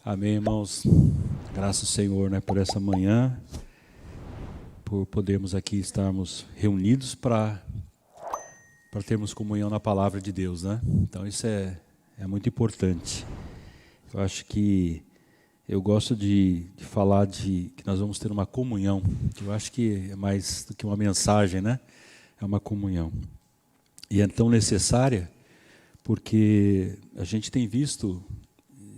Amém, irmãos. Graças ao Senhor, né, por essa manhã, por podermos aqui estarmos reunidos para termos comunhão na palavra de Deus, né? Então isso é muito importante. Eu acho que eu gosto de falar que nós vamos ter uma comunhão, que eu acho que é mais do que uma mensagem, né? É uma comunhão. E é tão necessária porque a gente tem visto,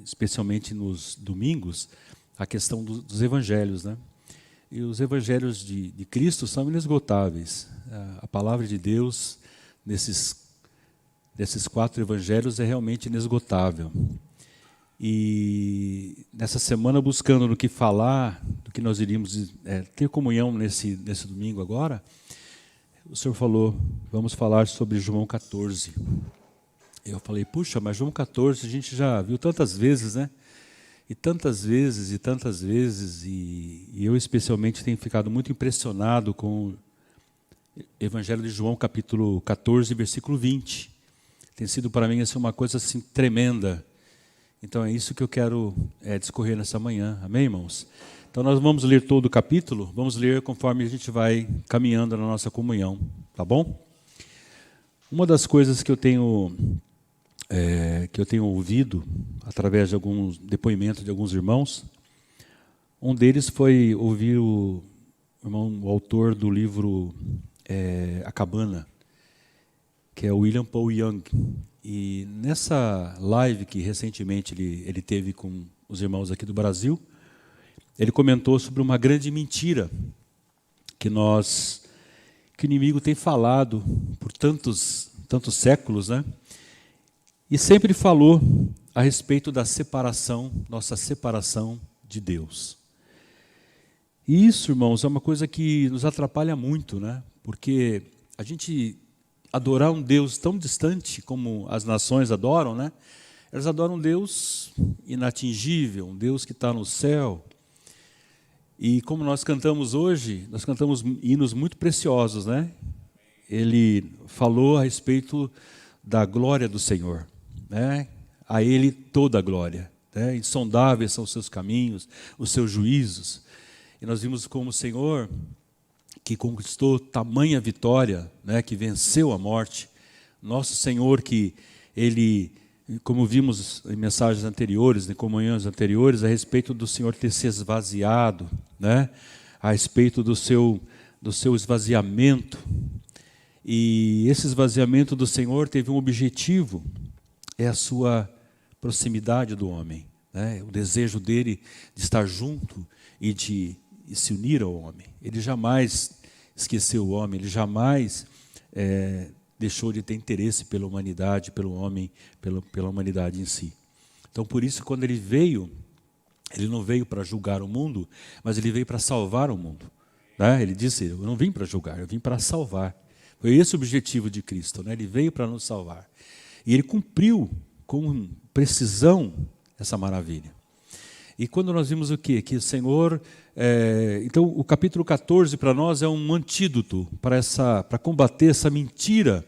especialmente nos domingos, a questão dos evangelhos, né? E os evangelhos de Cristo são inesgotáveis. A palavra de Deus, nesses 4 evangelhos, é realmente inesgotável. E nessa semana, buscando no que falar, do que nós iríamos ter comunhão nesse domingo agora, o Senhor falou, vamos falar sobre João 14. Eu falei, puxa, mas João 14 a gente já viu tantas vezes, né? E tantas vezes, e eu especialmente tenho ficado muito impressionado com o Evangelho de João, capítulo 14, versículo 20. Tem sido para mim assim, uma coisa assim, tremenda. Então é isso que eu quero discorrer nessa manhã, amém, irmãos? Então nós vamos ler todo o capítulo, vamos ler conforme a gente vai caminhando na nossa comunhão, tá bom? Uma das coisas que eu tenho ouvido, através de alguns depoimentos de alguns irmãos, um deles foi ouvir o autor do livro A Cabana, que é o William Paul Young. E nessa live que recentemente ele teve com os irmãos aqui do Brasil, ele comentou sobre uma grande mentira que o inimigo tem falado por tantos séculos, né? E sempre falou a respeito da separação, nossa separação de Deus. E isso, irmãos, é uma coisa que nos atrapalha muito, né? Porque a gente adorar um Deus tão distante como as nações adoram, né? Elas adoram um Deus inatingível, um Deus que está no céu. E como nós cantamos hoje, nós cantamos hinos muito preciosos, né? Ele falou a respeito da glória do Senhor. Né? A Ele toda a glória, né? Insondáveis são os seus caminhos, os seus juízos. E nós vimos como o Senhor, que conquistou tamanha vitória, né? Que venceu a morte. Nosso Senhor, que Ele, como vimos em mensagens anteriores, em comunhões anteriores, a respeito do Senhor ter se esvaziado, né? A respeito do seu esvaziamento. E esse esvaziamento do Senhor teve um objetivo, é a sua proximidade do homem, né? O desejo dele de estar junto e de se unir ao homem. Ele jamais esqueceu o homem, ele jamais deixou de ter interesse pela humanidade, pelo homem, pela humanidade em si. Então, por isso, quando ele veio, ele não veio para julgar o mundo, mas ele veio para salvar o mundo, né? Ele disse, eu não vim para julgar, eu vim para salvar. Foi esse o objetivo de Cristo, né? Ele veio para nos salvar. E ele cumpriu com precisão essa maravilha. E quando nós vimos o quê? Que o Senhor... então, o capítulo 14 para nós é um antídoto para combater essa mentira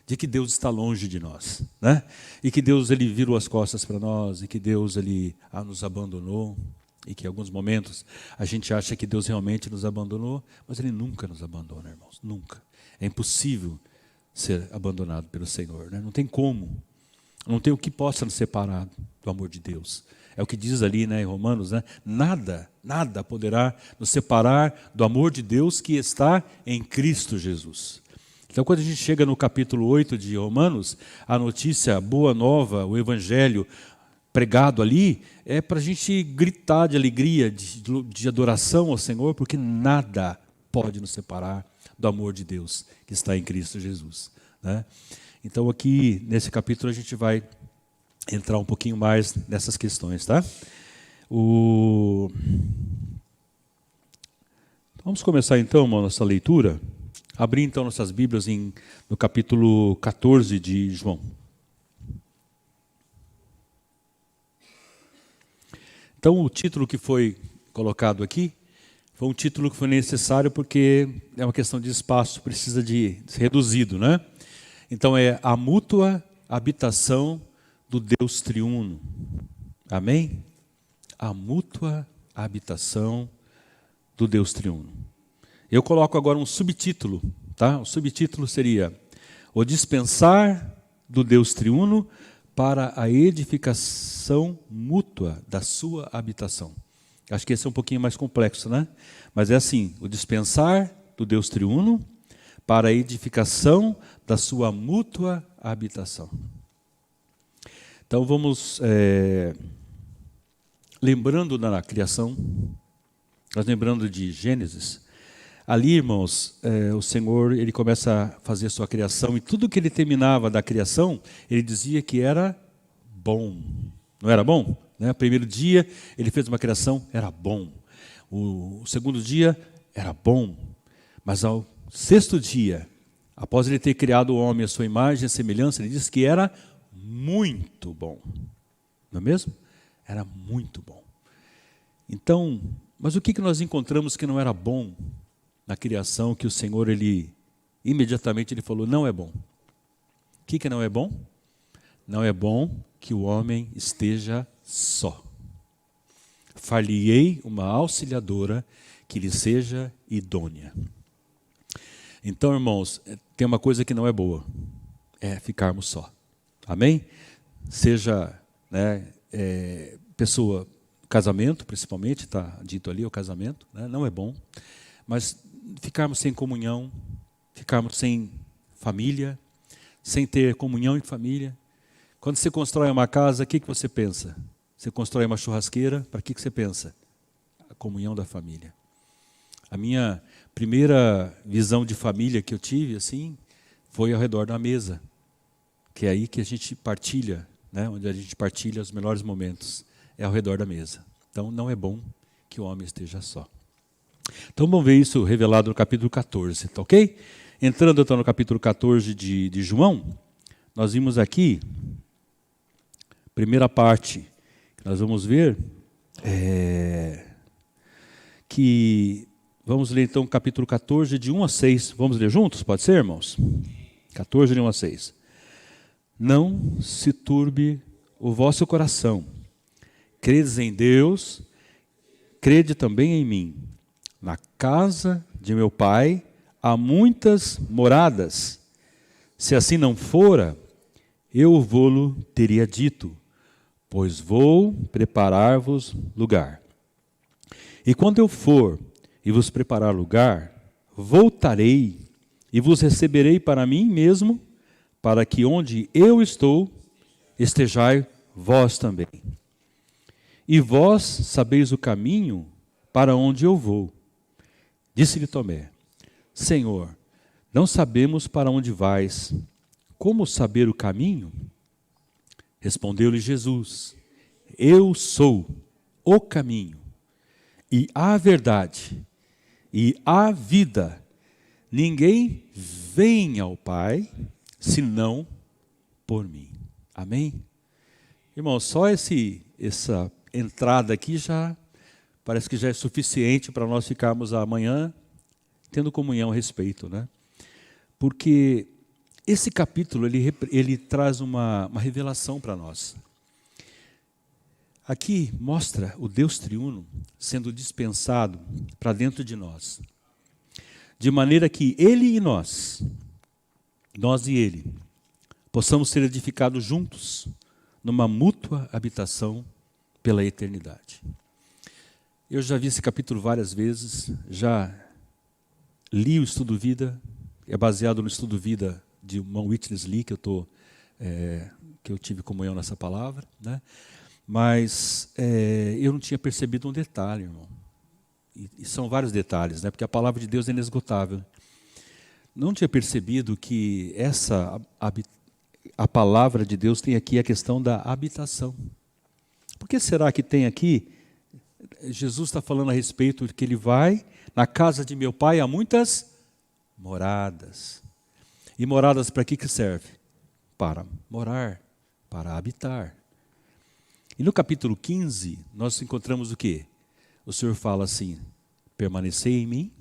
de que Deus está longe de nós, né? E que Deus ele virou as costas para nós, e que Deus ele nos abandonou, e que em alguns momentos a gente acha que Deus realmente nos abandonou, mas Ele nunca nos abandona, irmãos, nunca. É impossível ser abandonado pelo Senhor, né? Não tem como. Não tem o que possa nos separar do amor de Deus. É o que diz ali, né, em Romanos, né? Nada poderá nos separar do amor de Deus que está em Cristo Jesus. Então, quando a gente chega no capítulo 8 de Romanos, a notícia, a boa nova, o evangelho pregado ali, é para a gente gritar de alegria, de adoração ao Senhor, porque nada pode nos separar do amor de Deus que está em Cristo Jesus, né? Então aqui nesse capítulo a gente vai entrar um pouquinho mais nessas questões, tá? Vamos começar então a nossa leitura. Abrir então nossas Bíblias no capítulo 14 de João. Então o título que foi colocado aqui foi um título que foi necessário porque é uma questão de espaço, precisa de ser reduzido, né? Então é a mútua habitação do Deus triuno. Amém? a mútua habitação do Deus triuno. Eu coloco agora um subtítulo, tá? O subtítulo seria: o dispensar do Deus triuno para a edificação mútua da sua habitação. Acho que esse é um pouquinho mais complexo, né? Mas é assim: o dispensar do Deus triuno para a edificação da sua mútua habitação. Então vamos, lembrando da criação, nós lembrando de Gênesis, ali, irmãos, o Senhor, ele começa a fazer a sua criação, e tudo que ele terminava da criação, ele dizia que era bom. Não era bom? Né? O primeiro dia, ele fez uma criação, era bom. O segundo dia, era bom. Mas ao sexto dia, após ele ter criado o homem à sua imagem e semelhança, ele disse que era muito bom. Não é mesmo? Era muito bom. Então, mas o que nós encontramos que não era bom na criação, que o Senhor, ele imediatamente ele falou, não é bom? O que não é bom? Não é bom que o homem esteja só. Far-lhe-ei uma auxiliadora que lhe seja idônea. Então, irmãos, tem uma coisa que não é boa, é ficarmos só. Amém? Seja, né, pessoa, casamento principalmente, está dito ali o casamento, né, não é bom, mas ficarmos sem comunhão, ficarmos sem família, sem ter comunhão em família. Quando você constrói uma casa, o que você pensa? Você constrói uma churrasqueira, para que você pensa? A comunhão da família. A minha primeira visão de família que eu tive, assim, foi ao redor da mesa, que é aí que a gente partilha, né, onde a gente partilha os melhores momentos, é ao redor da mesa. Então, não é bom que o homem esteja só. Então, vamos ver isso revelado no capítulo 14, tá ok? Entrando então no capítulo 14 de João, nós vimos aqui, primeira parte, que nós vamos ver, que, vamos ler então o capítulo 14, de 1 a 6. Vamos ler juntos? Pode ser, irmãos? 14, de 1 a 6. Não se turbe o vosso coração. Credes em Deus, crede também em mim. Na casa de meu Pai há muitas moradas. Se assim não fora, eu vô-lo teria dito, pois vou preparar-vos lugar. E quando eu for e vos preparar lugar, voltarei e vos receberei para mim mesmo, para que onde eu estou, estejai vós também. E vós sabeis o caminho para onde eu vou. Disse-lhe Tomé, Senhor, não sabemos para onde vais. Como saber o caminho? Respondeu-lhe Jesus, eu sou o caminho, e a verdade, e a vida. Ninguém vem ao Pai, senão por mim. Amém? Irmão, só essa entrada aqui já parece que já é suficiente para nós ficarmos amanhã tendo comunhão a respeito, né? Porque esse capítulo ele traz uma revelação para nós. Aqui mostra o Deus triuno sendo dispensado para dentro de nós, de maneira que Ele e nós e Ele, possamos ser edificados juntos numa mútua habitação pela eternidade. Eu já vi esse capítulo várias vezes, já li o Estudo Vida, é baseado no Estudo Vida de irmão Witness Lee, que eu tive comunhão nessa palavra, né? Mas eu não tinha percebido um detalhe, irmão. E são vários detalhes, né? Porque a palavra de Deus é inesgotável. Não tinha percebido que a palavra de Deus tem aqui a questão da habitação. Por que será que tem aqui? Jesus está falando a respeito de que ele vai, na casa de meu Pai há muitas moradas. E moradas para que serve? Para morar, para habitar. E no capítulo 15, nós encontramos o quê? O Senhor fala assim, permanecei em mim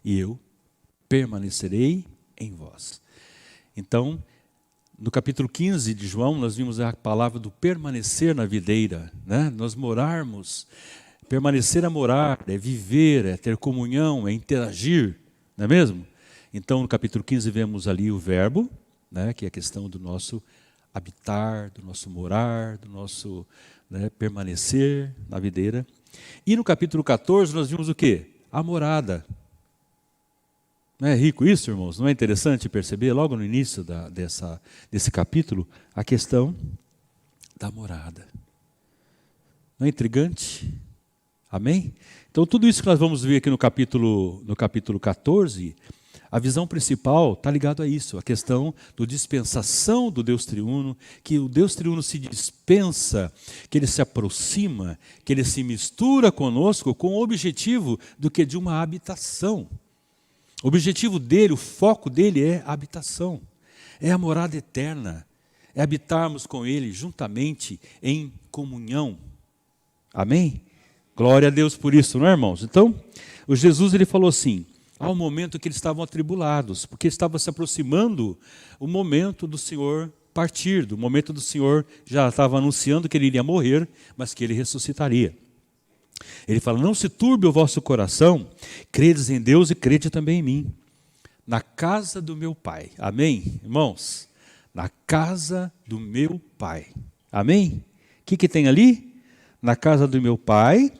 e eu permanecerei em vós. Então, No capítulo 15 de João, nós vimos a palavra do permanecer na videira, né? Nós morarmos. Permanecer é morar, é viver, é ter comunhão, é interagir, não é mesmo? Então, no capítulo 15, vemos ali o verbo, né? Que é a questão do nosso habitar, do nosso morar, do nosso, né, permanecer na videira. E no capítulo 14, nós vimos o quê? A morada. Não é rico isso, irmãos? Não é interessante perceber, logo no início desse capítulo, a questão da morada. Não é intrigante? Amém? Então, tudo isso que nós vamos ver aqui no capítulo 14, a visão principal está ligada a isso, a questão da dispensação do Deus triuno, que o Deus triuno se dispensa, que ele se aproxima, que ele se mistura conosco com o objetivo do que de uma habitação. O objetivo dele, o foco dele é a habitação, é a morada eterna, é habitarmos com ele juntamente em comunhão. Amém? Glória a Deus por isso, não é, irmãos? Então, o Jesus ele falou assim, há um momento que eles estavam atribulados, porque estava se aproximando o momento do Senhor partir, do momento do Senhor já estava anunciando que ele iria morrer, mas que ele ressuscitaria. Ele fala, não se turbe o vosso coração, credes em Deus e crede também em mim. Na casa do meu Pai, amém, irmãos? Na casa do meu Pai, amém? O que tem ali? Na casa do meu Pai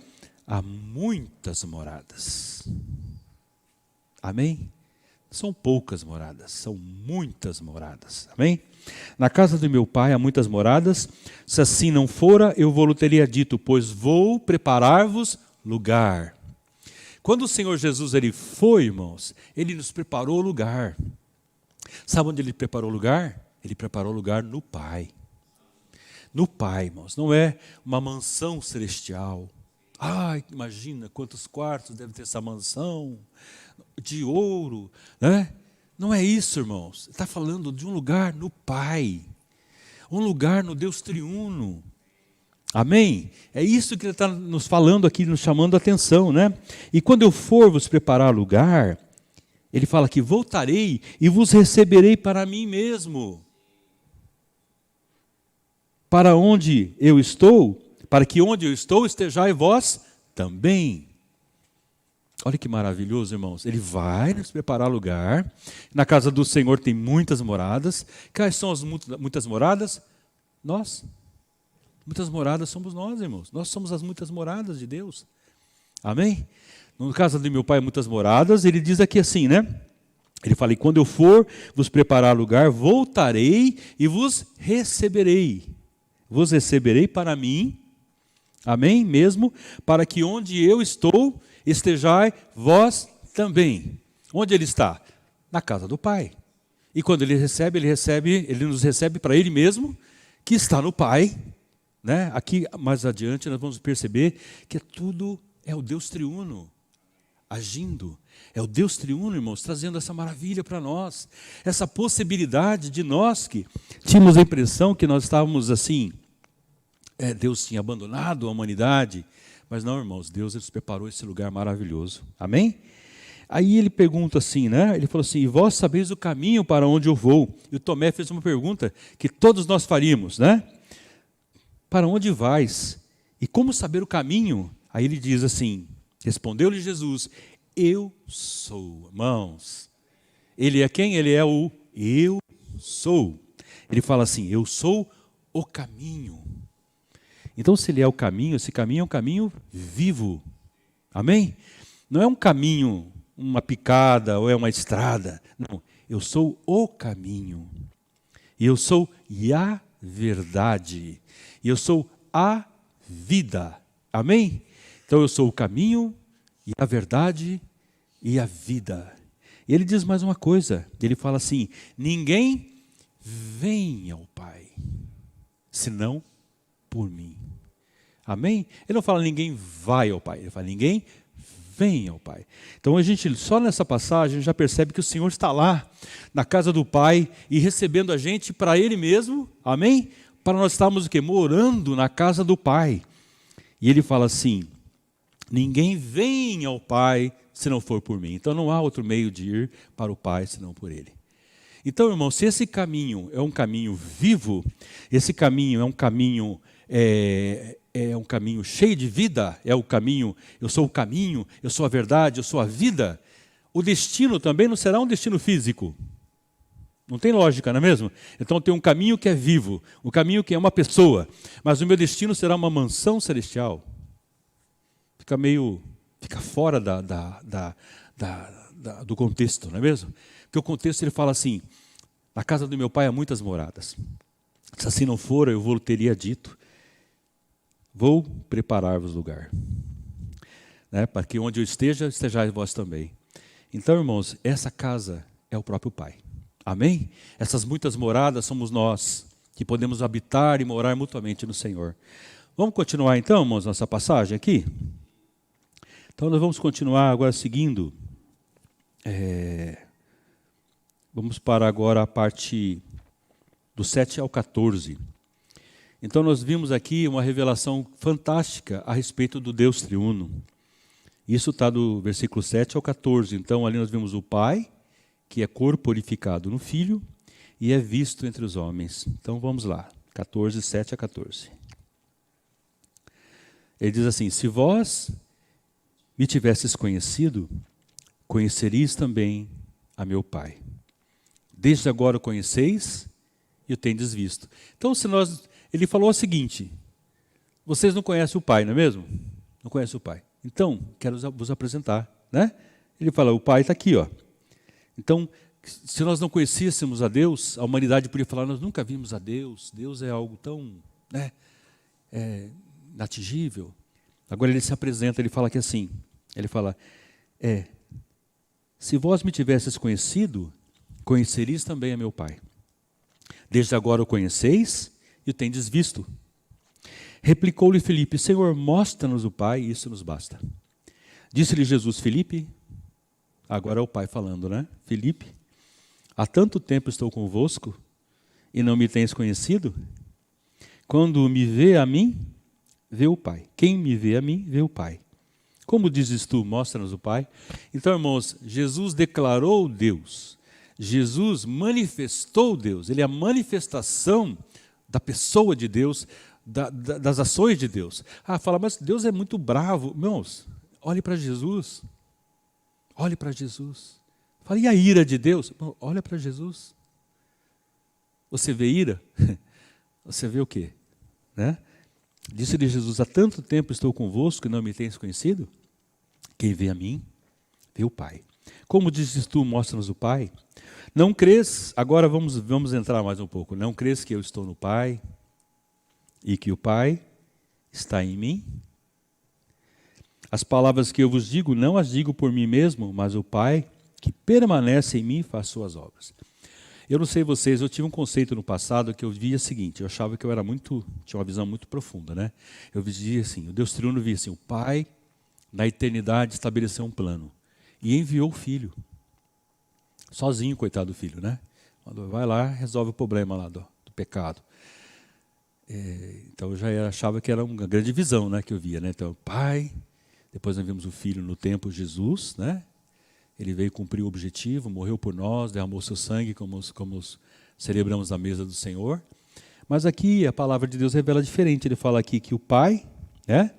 há muitas moradas, amém? São poucas moradas, são muitas moradas, amém? Na casa do meu Pai há muitas moradas, se assim não fora, eu vou-lhe teria dito, pois vou preparar-vos lugar. Quando o Senhor Jesus ele foi, irmãos, ele nos preparou lugar. Sabe onde ele preparou lugar? Ele preparou lugar no Pai. No Pai, irmãos, não é uma mansão celestial. Ai, imagina quantos quartos deve ter essa mansão de ouro, né? Não é isso, irmãos. Está falando de um lugar no Pai, um lugar no Deus triuno. Amém? É isso que ele está nos falando aqui, nos chamando a atenção, né? E quando eu for vos preparar lugar, ele fala que voltarei e vos receberei para mim mesmo. Para onde eu estou, para que onde eu estou estejais vós também. Olha que maravilhoso, irmãos. Ele vai nos preparar lugar. Na casa do Senhor tem muitas moradas. Quais são as muitas moradas? Nós. Muitas moradas somos nós, irmãos. Nós somos as muitas moradas de Deus. Amém? No caso do meu Pai, muitas moradas. Ele diz aqui assim, né? Ele fala, e quando eu for vos preparar lugar, voltarei e vos receberei. Vos receberei para mim. Amém? Mesmo, para que onde eu estou, estejai vós também. Onde ele está? Na casa do Pai. E quando ele nos recebe para ele mesmo, que está no Pai. Né? Aqui, mais adiante, nós vamos perceber que tudo é o Deus triuno agindo. É o Deus triuno, irmãos, trazendo essa maravilha para nós. Essa possibilidade de nós que tínhamos a impressão que nós estávamos assim, Deus tinha abandonado a humanidade. Mas não, irmãos, Deus nos preparou esse lugar maravilhoso. Amém? Aí ele pergunta assim, né? Ele falou assim, e vós sabeis o caminho para onde eu vou. E o Tomé fez uma pergunta que todos nós faríamos, né? Para onde vais? E como saber o caminho? Aí ele diz assim, respondeu-lhe Jesus, eu sou, irmãos. Ele é quem? Ele é o eu sou. Ele fala assim, eu sou o caminho. Então, se ele é o caminho, esse caminho é um caminho vivo. Amém? Não é um caminho, uma picada ou é uma estrada. Não, eu sou o caminho. E eu sou a verdade. E eu sou a vida. Amém? Então, eu sou o caminho e a verdade e a vida. E ele diz mais uma coisa. Ele fala assim, ninguém vem ao Pai, senão por mim. Amém? Ele não fala ninguém vai ao Pai, ele fala ninguém vem ao Pai. Então a gente, só nessa passagem, já percebe que o Senhor está lá, na casa do Pai, e recebendo a gente para Ele mesmo, amém? Para nós estarmos o quê? Morando na casa do Pai. E ele fala assim, ninguém vem ao Pai se não for por mim. Então não há outro meio de ir para o Pai senão por Ele. Então, irmão, se esse caminho é um caminho vivo, esse caminho é um caminho um caminho cheio de vida, é o caminho, eu sou o caminho, eu sou a verdade, eu sou a vida, o destino também não será um destino físico. Não tem lógica, não é mesmo? Então tem um caminho que é vivo, um caminho que é uma pessoa, mas o meu destino será uma mansão celestial. Fica fora do contexto, não é mesmo? Porque o contexto ele fala assim, na casa do meu pai há muitas moradas. Se assim não for, eu vou teria dito, vou preparar-vos lugar. Né? Para que onde eu esteja, estejais vós também. Então, irmãos, essa casa é o próprio Pai. Amém? Essas muitas moradas somos nós, que podemos habitar e morar mutuamente no Senhor. Vamos continuar então, irmãos, nossa passagem aqui? Então nós vamos continuar agora seguindo. Vamos para agora a parte do 7 ao 14. Então nós vimos aqui uma revelação fantástica a respeito do Deus triuno. Isso está do versículo 7 ao 14. Então ali nós vimos o Pai, que é corporificado no Filho e é visto entre os homens. Então vamos lá, 14, 7 a 14. Ele diz assim, se vós me tivesses conhecido, conheceríeis também a meu Pai. Desde agora o conheceis e o tendes visto. Então, ele falou o seguinte, vocês não conhecem o Pai, não é mesmo? Não conhecem o Pai. Então, quero vos apresentar. Né? Ele fala, o Pai está aqui. Ó. Então, se nós não conhecêssemos a Deus, a humanidade poderia falar, nós nunca vimos a Deus, Deus é algo tão inatingível. Agora ele se apresenta, ele fala aqui assim, ele fala, se vós me tivesses conhecido, conheceríeis também a meu Pai. Desde agora o conheceis e o tendes visto. Replicou-lhe Filipe, Senhor, mostra-nos o Pai, e isso nos basta. Disse-lhe Jesus, Filipe, agora é o Pai falando, né? Filipe, há tanto tempo estou convosco e não me tens conhecido? Quando me vê a mim, vê o Pai. Quem me vê a mim, vê o Pai. Como dizes tu, mostra-nos o Pai? Então, irmãos, Jesus declarou Deus. Jesus manifestou Deus. Ele é a manifestação da pessoa de Deus, das ações de Deus. Fala, mas Deus é muito bravo. Irmãos, olhe para Jesus. Olhe para Jesus. Fala, e a ira de Deus? Olha para Jesus. Você vê ira? Você vê o quê? Né? Disse-lhe Jesus, há tanto tempo estou convosco e não me tens conhecido? Quem vê a mim, vê o Pai. Como dizes tu, mostra-nos o Pai? Não crês, agora vamos entrar mais um pouco, não crês que eu estou no Pai e que o Pai está em mim? As palavras que eu vos digo, não as digo por mim mesmo, mas o Pai que permanece em mim faz suas obras. Eu não sei vocês, eu tive um conceito no passado que eu via o seguinte, eu achava que eu era tinha uma visão muito profunda, né? Eu via assim, o Deus triuno via assim, o Pai na eternidade estabeleceu um plano e enviou o Filho. Sozinho, coitado do Filho, né? Vai lá, resolve o problema lá do pecado. Então eu já achava que era uma grande visão, né, que eu via, né? Então, o Pai, depois nós vimos o Filho no tempo, Jesus, né? Ele veio cumprir o objetivo, morreu por nós, derramou seu sangue, como celebramos a mesa do Senhor. Mas aqui a palavra de Deus revela diferente. Ele fala aqui que o Pai, né?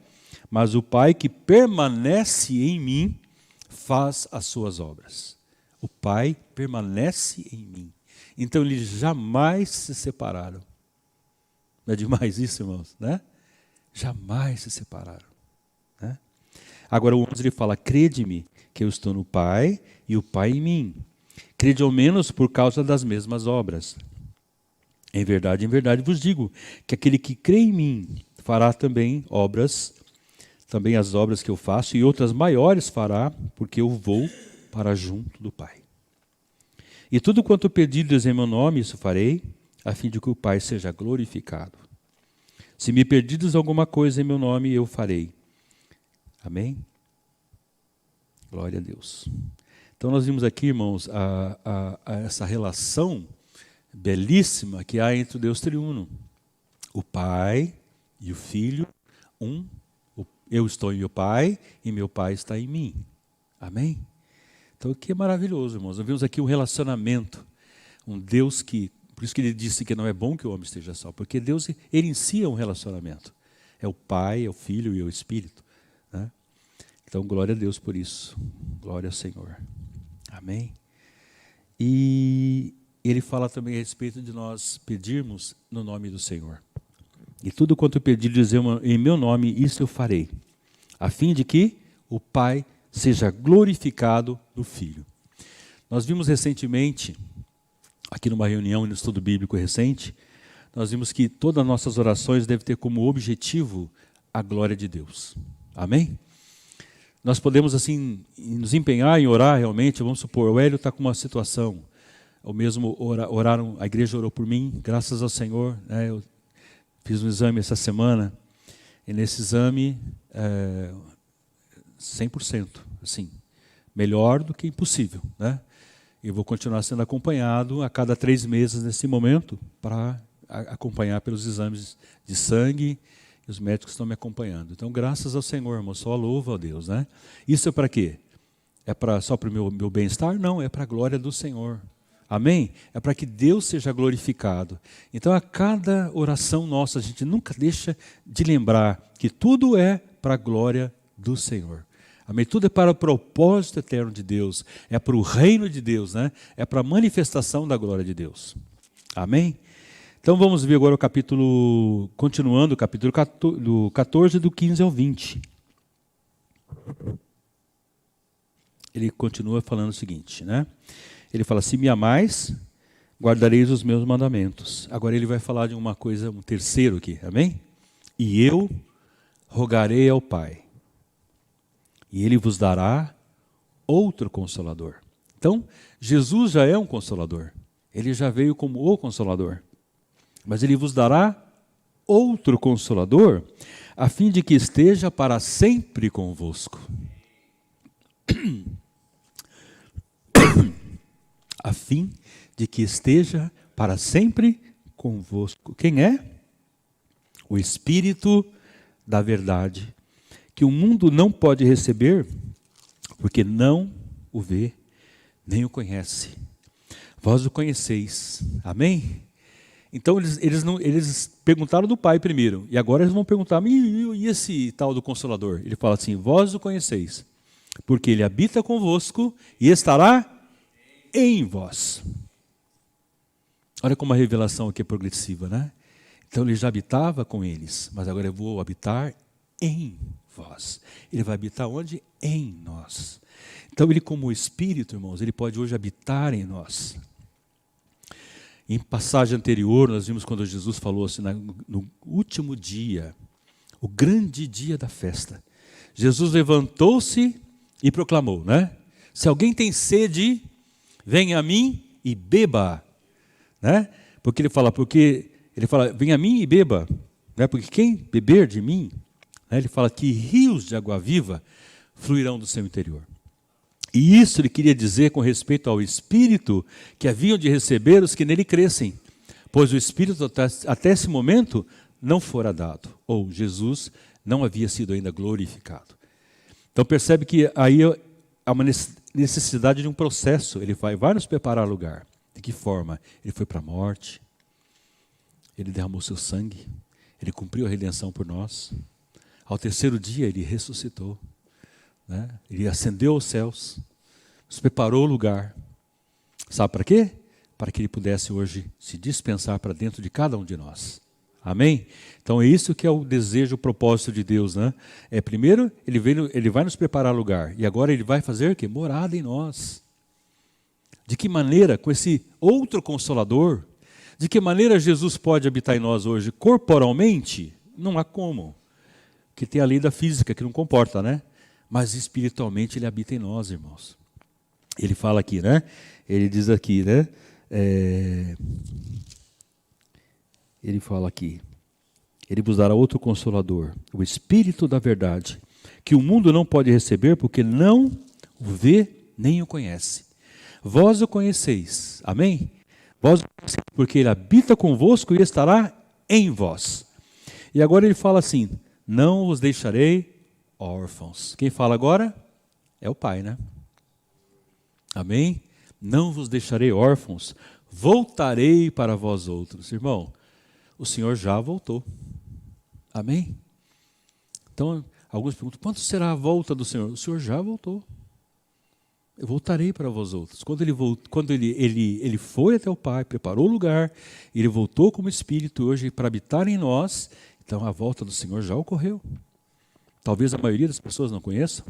Mas o Pai que permanece em mim faz as suas obras. O Pai permanece em mim. Então eles jamais se separaram. Não é demais isso, irmãos? Né? Jamais se separaram. Né? Agora o 11 ele fala, crede-me que eu estou no Pai e o Pai em mim. Crede ao menos por causa das mesmas obras. Em verdade vos digo, que aquele que crê em mim fará também as obras que eu faço, e outras maiores fará, porque eu vou para junto do Pai. E tudo quanto pedides em meu nome, isso farei, a fim de que o Pai seja glorificado. Se me pedides alguma coisa em meu nome, eu farei. Amém? Glória a Deus. Então nós vimos aqui, irmãos, essa relação belíssima que há entre o Deus triuno. O Pai e o Filho, eu estou em meu Pai e meu Pai está em mim. Amém? Então, que maravilhoso, irmãos. Nós vimos aqui um relacionamento Um Deus que, por isso que ele disse que não é bom que o homem esteja só, porque Deus, ele em si é um relacionamento. É o Pai, é o Filho e é o Espírito, né? Então, glória a Deus por isso. Glória ao Senhor. Amém? E ele fala também a respeito de nós pedirmos no nome do Senhor. E tudo quanto eu pedir, dizer em meu nome, isso eu farei, a fim de que o Pai seja glorificado no Filho. Nós vimos recentemente, aqui numa reunião, no estudo bíblico recente, nós vimos que todas as nossas orações devem ter como objetivo a glória de Deus. Amém? Nós podemos, assim, nos empenhar em orar realmente. Vamos supor, o Hélio está com uma situação, ou mesmo oraram, a igreja orou por mim, graças ao Senhor, né, eu fiz um exame essa semana, e nesse exame, 100%, assim, melhor do que impossível, né? Eu vou continuar sendo acompanhado a cada 3 meses nesse momento, para acompanhar pelos exames de sangue, e os médicos estão me acompanhando. Então, graças ao Senhor, irmão, só louva a Deus, né? Isso é para quê? É só para o meu bem-estar? Não, é para a glória do Senhor. Amém? É para que Deus seja glorificado. Então, a cada oração nossa, a gente nunca deixa de lembrar que tudo é para a glória do Senhor. Amém? Tudo é para o propósito eterno de Deus. É para o reino de Deus, né? É para a manifestação da glória de Deus. Amém? Então, vamos ver agora o capítulo, continuando o capítulo 14, do 15 ao 20. Ele continua falando o seguinte, né? Ele fala, se me amais, guardareis os meus mandamentos. Agora ele vai falar de uma coisa, um terceiro aqui, amém? E eu rogarei ao Pai, e ele vos dará outro Consolador. Então, Jesus já é um Consolador. Ele já veio como o Consolador. Mas ele vos dará outro Consolador, a fim de que esteja para sempre convosco. A fim de que esteja para sempre convosco. Quem é? O Espírito da verdade, que o mundo não pode receber, porque não o vê, nem o conhece. Vós o conheceis. Amém? Então eles perguntaram do Pai primeiro, e agora eles vão perguntar, e esse tal do Consolador? Ele fala assim, vós o conheceis, porque ele habita convosco e estará em vós. Olha como a revelação aqui é progressiva, né? Então ele já habitava com eles, mas agora eu vou habitar em vós. Ele vai habitar onde? Em nós. Então ele, como Espírito, irmãos, ele pode hoje habitar em nós. Em passagem anterior, nós vimos quando Jesus falou assim, no último dia, o grande dia da festa, Jesus levantou-se e proclamou, né? Se alguém tem sede, venha a mim e beba, né? Porque ele fala, venha a mim e beba, né? Porque quem beber de mim, né? Ele fala que rios de água viva fluirão do seu interior. E isso ele queria dizer com respeito ao Espírito que haviam de receber os que nele crescem, pois o Espírito até esse momento não fora dado, ou Jesus não havia sido ainda glorificado. Então percebe que aí há uma necessidade de um processo. Ele vai nos preparar lugar. De que forma? Ele foi para a morte, ele derramou seu sangue, ele cumpriu a redenção por nós. Ao terceiro dia ele ressuscitou, né? Ele ascendeu aos céus, nos preparou o lugar. Sabe para quê? Para que ele pudesse hoje se dispensar para dentro de cada um de nós. Amém? Então é isso que é o desejo, o propósito de Deus, né? Primeiro, ele vai nos preparar lugar. E agora ele vai fazer o quê? Morada em nós. De que maneira? Com esse outro Consolador. De que maneira Jesus pode habitar em nós hoje? Corporalmente? Não há como. Porque tem a lei da física que não comporta, né? Mas espiritualmente ele habita em nós, irmãos. Ele fala aqui, né? Ele diz aqui, né? Ele fala aqui, ele vos dará outro Consolador, o Espírito da verdade, que o mundo não pode receber porque não o vê nem o conhece. Vós o conheceis, amém? Vós o conheceis porque ele habita convosco e estará em vós. E agora ele fala assim, não os deixarei órfãos. Quem fala agora? É o Pai, né? Amém? Não vos deixarei órfãos, voltarei para vós outros. Irmão, o Senhor já voltou. Amém? Então, alguns perguntam, quando será a volta do Senhor? O Senhor já voltou. Eu voltarei para vós outros. Quando ele foi até o Pai, preparou o lugar, ele voltou como Espírito hoje para habitar em nós, então a volta do Senhor já ocorreu. Talvez a maioria das pessoas não conheça.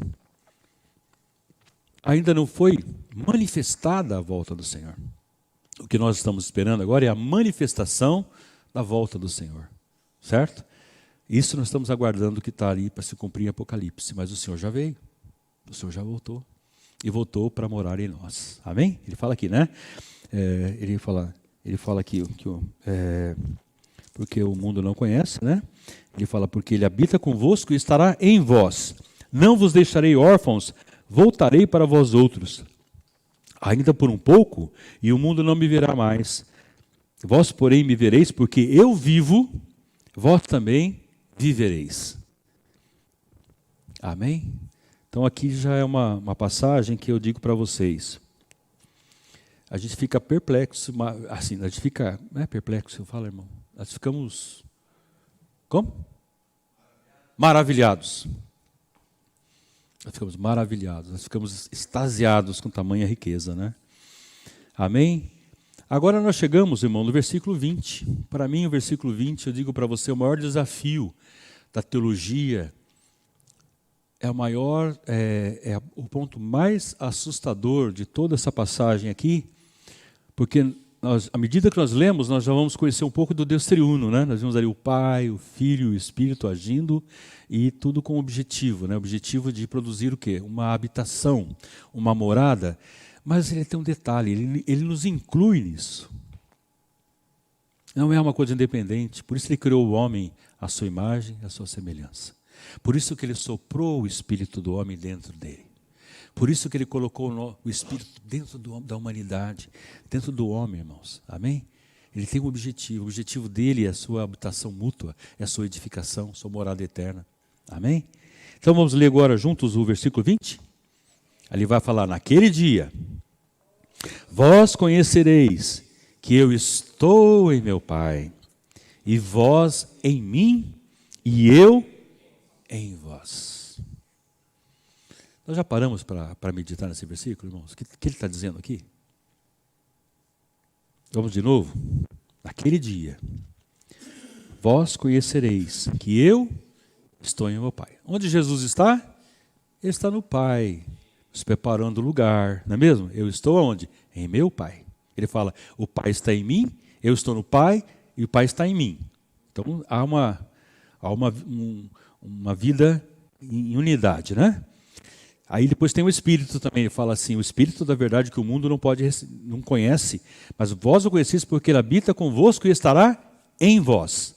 Ainda não foi manifestada a volta do Senhor. O que nós estamos esperando agora é a manifestação da volta do Senhor. Certo? Isso nós estamos aguardando que está ali para se cumprir em Apocalipse. Mas o Senhor já veio. O Senhor já voltou. E voltou para morar em nós. Amém? Ele fala aqui, né? Ele fala aqui porque o mundo não conhece, né? Ele fala, porque ele habita convosco e estará em vós. Não vos deixarei órfãos, voltarei para vós outros. Ainda por um pouco, e o mundo não me verá mais. Vós, porém, me vereis, porque eu vivo, vós também vivereis. Amém? Então aqui já é uma passagem que eu digo para vocês. A gente fica perplexo, assim, a gente fica, não é perplexo, eu falo, irmão? Nós ficamos, como? Maravilhados. Nós ficamos maravilhados, nós ficamos extasiados com tamanha riqueza, né? Amém? Agora nós chegamos, irmão, no versículo 20. Para mim, o versículo 20, eu digo para você, o maior desafio da teologia, é o ponto mais assustador de toda essa passagem aqui, porque à medida que nós lemos, nós já vamos conhecer um pouco do Deus triuno, né? Nós vemos ali o Pai, o Filho e o Espírito agindo, e tudo com objetivo, né? O objetivo de produzir o quê? Uma habitação, uma morada. Mas ele tem um detalhe, ele nos inclui nisso. Não é uma coisa independente, por isso ele criou o homem à sua imagem, à sua semelhança. Por isso que ele soprou o espírito do homem dentro dele. Por isso que ele colocou o espírito dentro da humanidade, dentro do homem, irmãos. Amém? Ele tem um objetivo. O objetivo dele é a sua habitação mútua, é a sua edificação, sua morada eterna. Amém? Então vamos ler agora juntos o versículo 20. Ali vai falar, naquele dia, vós conhecereis que eu estou em meu Pai, e vós em mim, e eu em vós. Nós já paramos para meditar nesse versículo, irmãos? O que ele está dizendo aqui? Vamos de novo? Naquele dia, vós conhecereis que eu estou em meu Pai. Onde Jesus está? Ele está no Pai, nos preparando o lugar, não é mesmo? Eu estou aonde? Em meu Pai. Ele fala, o Pai está em mim, eu estou no Pai e o Pai está em mim. Então há uma vida em unidade, né? Aí depois tem o Espírito também, ele fala assim, o Espírito da verdade que o mundo não conhece, mas vós o conheceis porque ele habita convosco e estará em vós.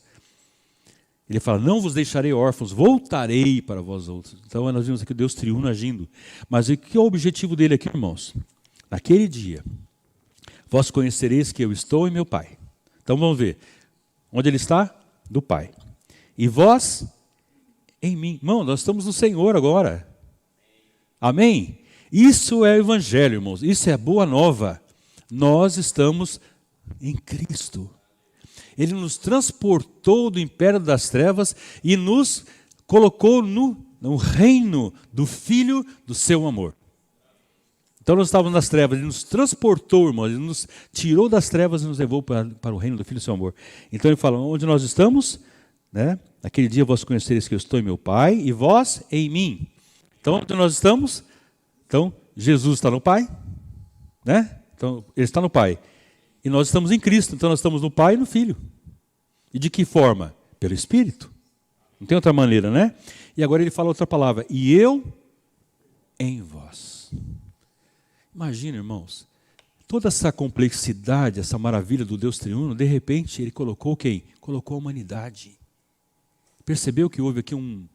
Ele fala, não vos deixarei órfãos, voltarei para vós outros. Então nós vimos aqui o Deus triuno agindo. Mas o que é o objetivo dele aqui, irmãos? Naquele dia, vós conhecereis que eu estou em meu Pai. Então vamos ver, onde ele está? Do Pai. E vós em mim. Irmão, nós estamos no Senhor agora. Amém? Isso é o Evangelho, irmãos. Isso é boa nova. Nós estamos em Cristo. Ele nos transportou do império das trevas e nos colocou no reino do Filho do seu amor. Então nós estávamos nas trevas, ele nos transportou, irmãos, ele nos tirou das trevas e nos levou para o reino do Filho do seu amor. Então ele fala, onde nós estamos? Né? Naquele dia vós conhecereis que eu estou em meu Pai e vós em mim. Então, onde nós estamos? Então, Jesus está no Pai, né? Então, ele está no Pai. E nós estamos em Cristo, então nós estamos no Pai e no Filho. E de que forma? Pelo Espírito. Não tem outra maneira, né? E agora ele fala outra palavra. E eu em vós. Imagina, irmãos, toda essa complexidade, essa maravilha do Deus triuno, de repente ele colocou quem? Colocou a humanidade. Percebeu que houve aqui um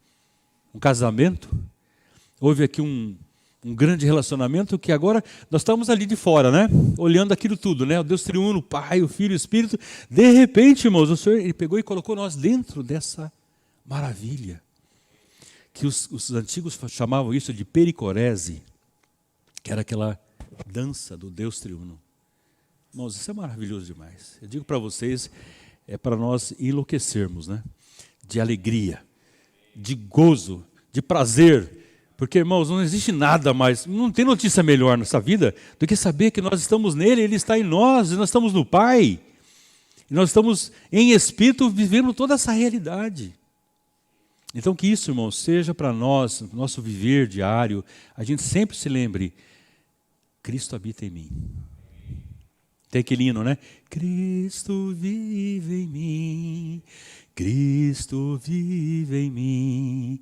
casamento? Houve aqui um grande relacionamento que agora nós estamos ali de fora, né? Olhando aquilo tudo, né? O Deus triuno, o Pai, o Filho, o Espírito. De repente, irmãos, o Senhor ele pegou e colocou nós dentro dessa maravilha. Que os antigos chamavam isso de pericorese, que era aquela dança do Deus triuno. Irmãos, isso é maravilhoso demais. Eu digo para vocês, é para nós enlouquecermos, né? De alegria, de gozo, de prazer. Porque, irmãos, não existe nada mais, não tem notícia melhor nessa vida do que saber que nós estamos nele, ele está em nós, e nós estamos no Pai. E nós estamos em espírito vivendo toda essa realidade. Então que isso, irmãos, seja para nós, nosso viver diário, a gente sempre se lembre, Cristo habita em mim. Tem aquele hino, né? Cristo vive em mim, Cristo vive em mim.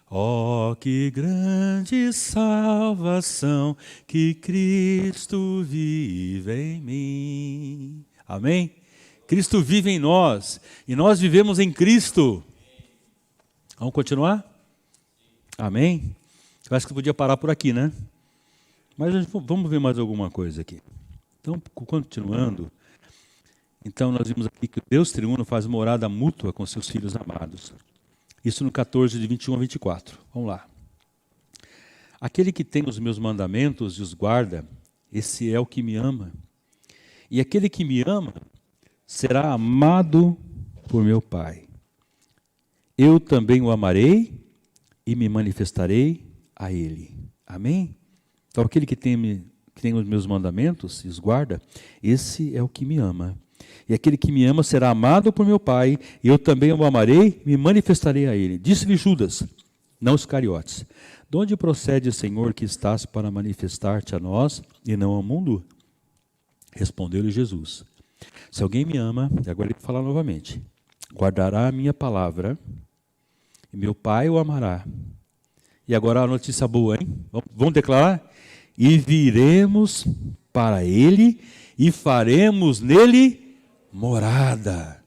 Oh, que grande salvação, que Cristo vive em mim. Amém? Cristo vive em nós, e nós vivemos em Cristo. Vamos continuar? Amém? Eu acho que podia parar por aqui, né? Mas vamos ver mais alguma coisa aqui. Então, continuando, então nós vimos aqui que o Deus triuno faz morada mútua com seus filhos amados. Isso no 14, de 21 a 24. Vamos lá. Aquele que tem os meus mandamentos e os guarda, esse é o que me ama. E aquele que me ama será amado por meu Pai. Eu também o amarei e me manifestarei a ele. Amém? Então, aquele que tem os meus mandamentos e os guarda, esse é o que me ama. E aquele que me ama será amado por meu Pai, e eu também o amarei e me manifestarei a ele. Disse-lhe Judas, não Iscariotes: de onde procede, Senhor, que estás para manifestar-te a nós e não ao mundo? Respondeu-lhe Jesus: se alguém me ama, e agora ele vai falar novamente, guardará a minha palavra, e meu Pai o amará. E agora a notícia boa, hein? Vamos declarar? E viremos para ele e faremos nele morada.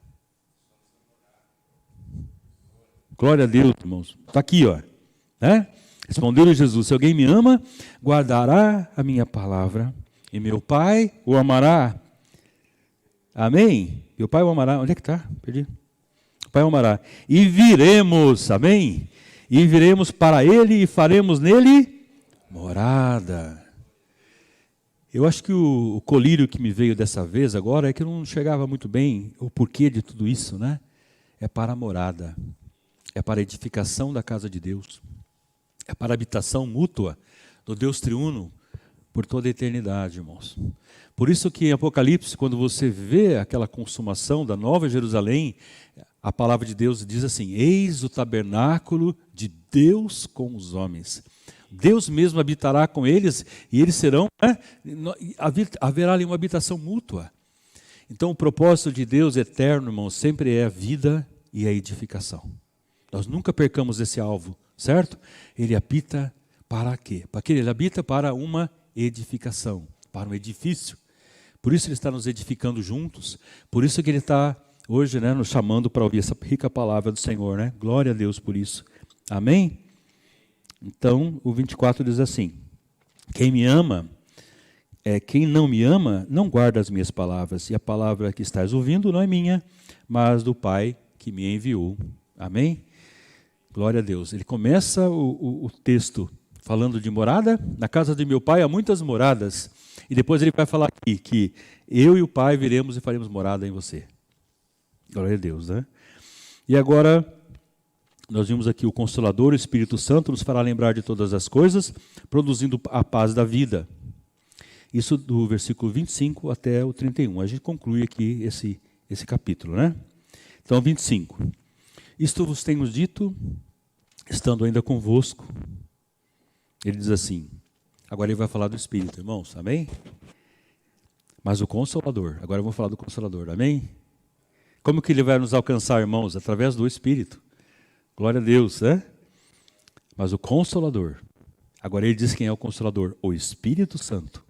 Glória a Deus, irmãos. Está aqui, ó. Né? Respondeu-lhe Jesus: se alguém me ama, guardará a minha palavra, e meu Pai o amará. Amém? Meu Pai o amará. Onde é que está? Perdi. O Pai o amará. E viremos, amém? E viremos para ele e faremos nele morada. Eu acho que o colírio que me veio dessa vez agora é que eu não chegava muito bem o porquê de tudo isso, né? É para a morada, é para a edificação da casa de Deus, é para a habitação mútua do Deus triuno por toda a eternidade, irmãos. Por isso que em Apocalipse, quando você vê aquela consumação da Nova Jerusalém, a palavra de Deus diz assim: eis o tabernáculo de Deus com os homens. Deus mesmo habitará com eles e eles serão, né? Haverá ali uma habitação mútua. Então o propósito de Deus eterno, irmão, sempre é a vida e a edificação. Nós nunca percamos esse alvo, certo? Ele habita para quê? Para quê? Ele habita para uma edificação, para um edifício. Por isso ele está nos edificando juntos, por isso que ele está hoje, né, nos chamando para ouvir essa rica palavra do Senhor, né? Glória a Deus por isso. Amém? Então, o 24 diz assim: quem me ama, quem não me ama, não guarda as minhas palavras, e a palavra que estás ouvindo não é minha, mas do Pai que me enviou. Amém? Glória a Deus. Ele começa o texto falando de morada. Na casa de meu Pai há muitas moradas. E depois ele vai falar aqui que eu e o Pai viremos e faremos morada em você. Glória a Deus, né? E agora nós vimos aqui o Consolador, o Espírito Santo, nos fará lembrar de todas as coisas, produzindo a paz da vida. Isso do versículo 25 até o 31. A gente conclui aqui esse capítulo, né? Então, 25. Isto vos tenho dito, estando ainda convosco. Ele diz assim, agora ele vai falar do Espírito, irmãos, amém? Mas o Consolador, agora eu vou falar do Consolador, amém? Como que ele vai nos alcançar, irmãos? Através do Espírito. Glória a Deus, né? Mas o Consolador, agora ele diz quem é o Consolador: o Espírito Santo,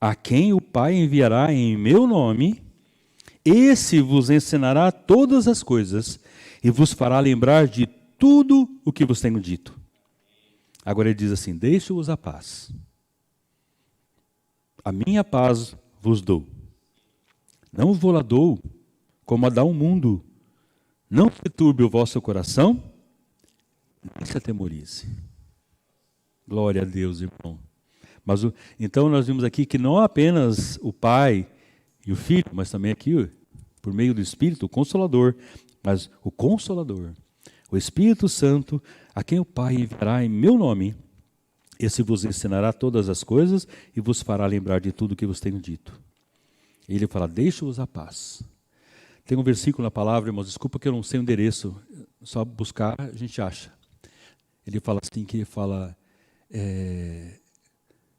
a quem o Pai enviará em meu nome, esse vos ensinará todas as coisas e vos fará lembrar de tudo o que vos tenho dito. Agora ele diz assim: deixo-vos a paz. A minha paz vos dou. Não vou lá dou como a dá o mundo. Não se turbe o vosso coração, nem se atemorize. Glória a Deus, irmão. Mas então nós vimos aqui que não apenas o Pai e o Filho, mas também aqui, por meio do Espírito, o Consolador. Mas o Consolador, o Espírito Santo, a quem o Pai enviará em meu nome, esse vos ensinará todas as coisas e vos fará lembrar de tudo o que vos tenho dito. E ele fala, deixo-vos a paz. Tem um versículo na palavra, irmãos, desculpa que eu não sei o endereço, só buscar a gente acha. Ele fala assim,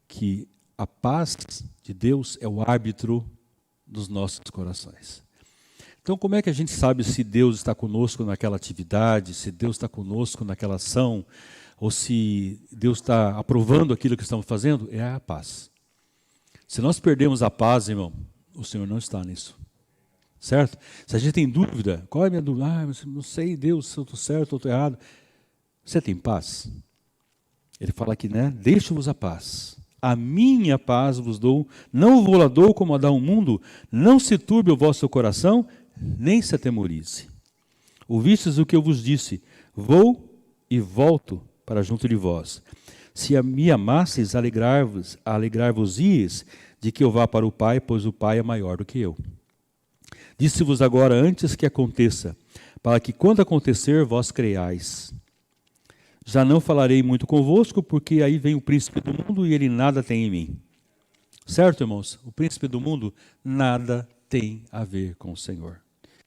que a paz de Deus é o árbitro dos nossos corações. Então, como é que a gente sabe se Deus está conosco naquela atividade, se Deus está conosco naquela ação, ou se Deus está aprovando aquilo que estamos fazendo? É a paz. Se nós perdemos a paz, irmão, o Senhor não está nisso. Certo? Se a gente tem dúvida, qual é a minha dúvida? Não sei, Deus, se eu estou certo ou estou errado. Você tem paz? Ele fala aqui, né? Deixo-vos a paz. A minha paz vos dou, não vou lá dou como a dá o mundo, não se turbe o vosso coração, nem se atemorize. Ouvistes o que eu vos disse, vou e volto para junto de vós. Se me amasseis, alegrar-vos-ies de que eu vá para o Pai, pois o Pai é maior do que eu. Disse-vos agora antes que aconteça, para que quando acontecer, vós creiais. Já não falarei muito convosco, porque aí vem o príncipe do mundo e ele nada tem em mim. Certo, irmãos? O príncipe do mundo nada tem a ver com o Senhor.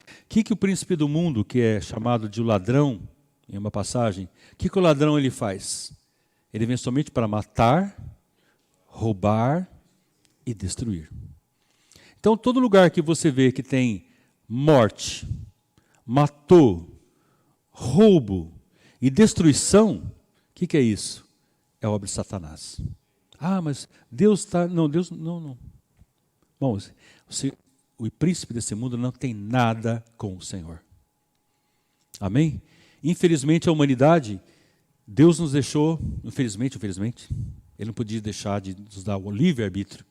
O que o príncipe do mundo, que é chamado de ladrão, em uma passagem, o que o ladrão ele faz? Ele vem somente para matar, roubar e destruir. Então, todo lugar que você vê que tem morte, matou, roubo e destruição, o que é isso? É obra de Satanás. Mas Deus está... Não, Deus... Não. Bom, o príncipe desse mundo não tem nada com o Senhor. Amém? Infelizmente, a humanidade, Deus nos deixou... Infelizmente, Ele não podia deixar de nos dar o livre-arbítrio.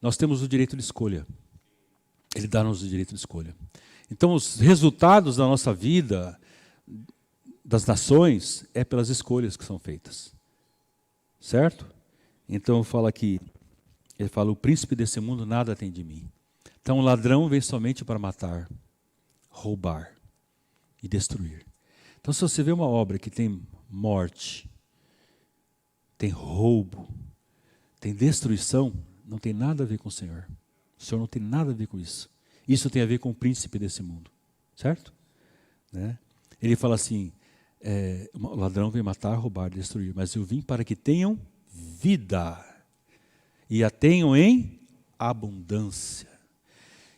Nós temos o direito de escolha. Ele dá-nos o direito de escolha. Então, os resultados da nossa vida, das nações, é pelas escolhas que são feitas. Certo? Então, ele fala, o príncipe desse mundo nada tem de mim. Então, o ladrão vem somente para matar, roubar e destruir. Então, se você vê uma obra que tem morte, tem roubo, tem destruição, não tem nada a ver com o Senhor. O Senhor não tem nada a ver com isso. Isso tem a ver com o príncipe desse mundo. Certo? Né? Ele fala assim, o ladrão vem matar, roubar, destruir, mas eu vim para que tenham vida e a tenham em abundância.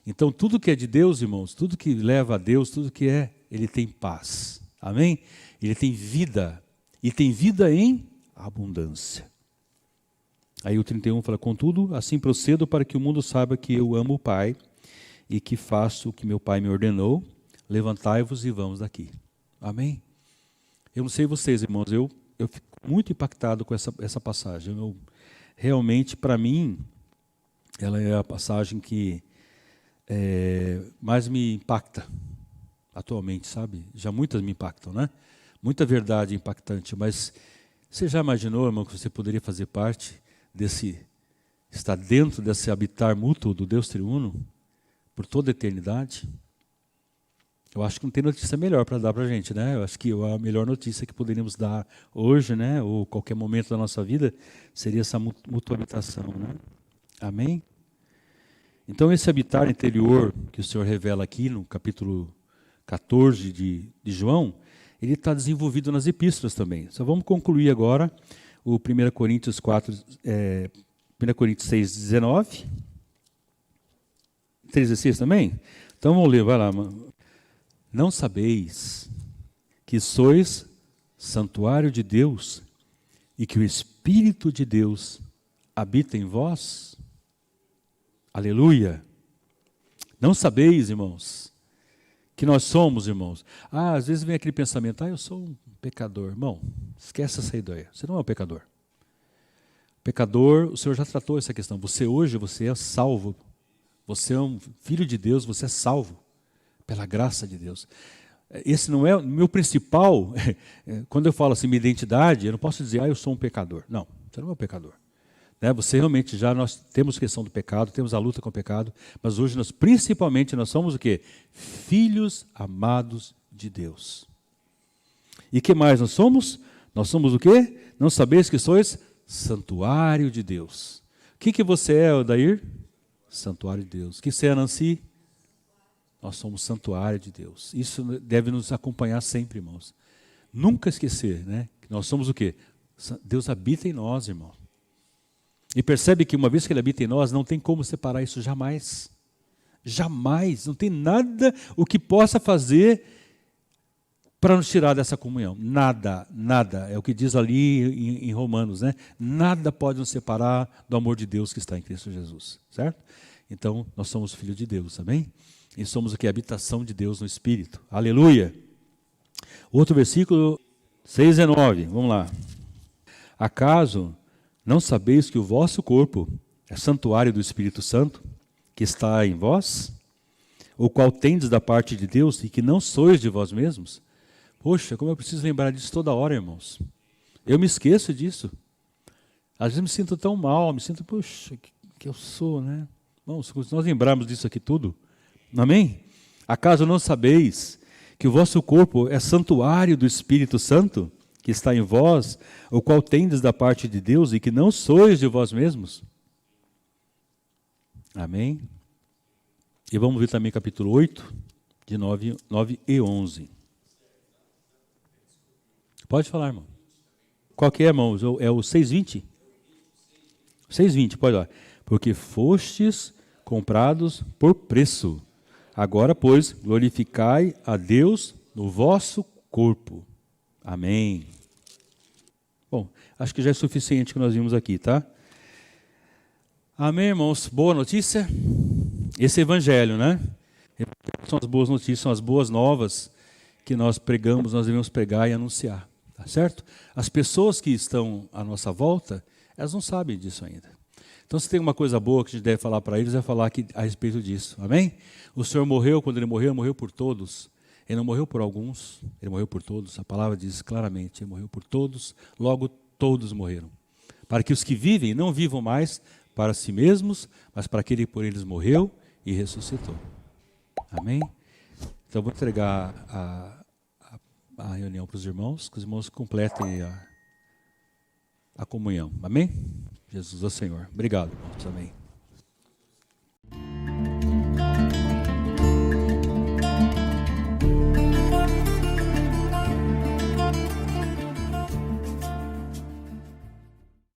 Então, tudo que é de Deus, irmãos, tudo que leva a Deus, tudo que ele tem paz. Amém? Ele tem vida, e tem vida em abundância. Aí o 31 fala, contudo, assim procedo para que o mundo saiba que eu amo o Pai e que faço o que meu Pai me ordenou, levantai-vos e vamos daqui. Amém? Eu não sei vocês, irmãos, eu fico muito impactado com essa passagem. Realmente, para mim, ela é a passagem que mais me impacta atualmente, sabe? Já muitas me impactam, né? Muita verdade impactante, mas você já imaginou, irmão, que você poderia fazer parte estar dentro desse habitar mútuo do Deus triuno por toda a eternidade? Eu acho que não tem notícia melhor para dar para a gente, né? Eu acho que a melhor notícia que poderíamos dar hoje, né, ou qualquer momento da nossa vida, seria essa mútua habitação, né? Amém? Então, esse habitar interior que o Senhor revela aqui no capítulo 14 de João, ele está desenvolvido nas epístolas também. Só vamos concluir agora o 1 Coríntios 1 Coríntios 6, 19. 3,16 também? Então vamos ler, vai lá. Não sabeis que sois santuário de Deus e que o Espírito de Deus habita em vós? Aleluia! Não sabeis, irmãos, que nós somos, irmãos. Às vezes vem aquele pensamento, eu sou um pecador. Irmão, esquece essa ideia. Você não é um pecador. Pecador, o Senhor já tratou essa questão. Hoje, você é salvo. Você é um filho de Deus, você é salvo pela graça de Deus. Esse não é o meu principal. Quando eu falo assim, minha identidade, eu não posso dizer, eu sou um pecador. Não, você não é um pecador. Né? Você realmente nós temos questão do pecado, temos a luta com o pecado, mas hoje principalmente nós somos o quê? Filhos amados de Deus. E que mais nós somos? Nós somos o quê? Não sabeis que sois santuário de Deus. O que você é, Odair? Santuário de Deus. O que você é, Nancy? Nós somos santuário de Deus. Isso deve nos acompanhar sempre, irmãos. Nunca esquecer, né? Que nós somos o quê? Deus habita em nós, irmão. E percebe que uma vez que Ele habita em nós, não tem como separar isso jamais. Jamais. Não tem nada o que possa fazer para nos tirar dessa comunhão. Nada, nada. É o que diz ali em Romanos, né? Nada pode nos separar do amor de Deus que está em Cristo Jesus. Certo? Então, nós somos filhos de Deus, amém? E somos o que? Habitação de Deus no Espírito. Aleluia! Outro versículo, 6 e 9. Vamos lá. Acaso não sabeis que o vosso corpo é santuário do Espírito Santo, que está em vós, o qual tendes da parte de Deus e que não sois de vós mesmos? Poxa, como eu preciso lembrar disso toda hora, irmãos. Eu me esqueço disso. Às vezes me sinto tão mal, me sinto, poxa, que eu sou, né? Bom, se nós lembrarmos disso aqui tudo, amém? Acaso não sabeis que o vosso corpo é santuário do Espírito Santo, que está em vós, o qual tendes da parte de Deus e que não sois de vós mesmos? Amém? E vamos ver também capítulo 8, de 9 e 11. Pode falar, irmão. Qual que é, irmãos? É o 6:20? 6:20, pode lá. Porque fostes comprados por preço. Agora, pois, glorificai a Deus no vosso corpo. Amém. Bom, acho que já é suficiente que nós vimos aqui, tá? Amém, irmãos? Boa notícia? Esse evangelho, né? São as boas notícias, são as boas novas que nós pregamos, nós devemos pregar e anunciar, tá certo? As pessoas que estão à nossa volta, elas não sabem disso ainda. Então, se tem uma coisa boa que a gente deve falar para eles, é falar aqui a respeito disso, amém? O Senhor morreu, quando Ele morreu por todos. Ele não morreu por alguns, Ele morreu por todos. A palavra diz claramente, Ele morreu por todos, logo todos morreram. Para que os que vivem não vivam mais para si mesmos, mas para aquele que por eles morreu e ressuscitou. Amém? Então, eu vou entregar a reunião para os irmãos, que os irmãos completem a comunhão. Amém? Jesus é o Senhor. Obrigado, irmãos. Amém.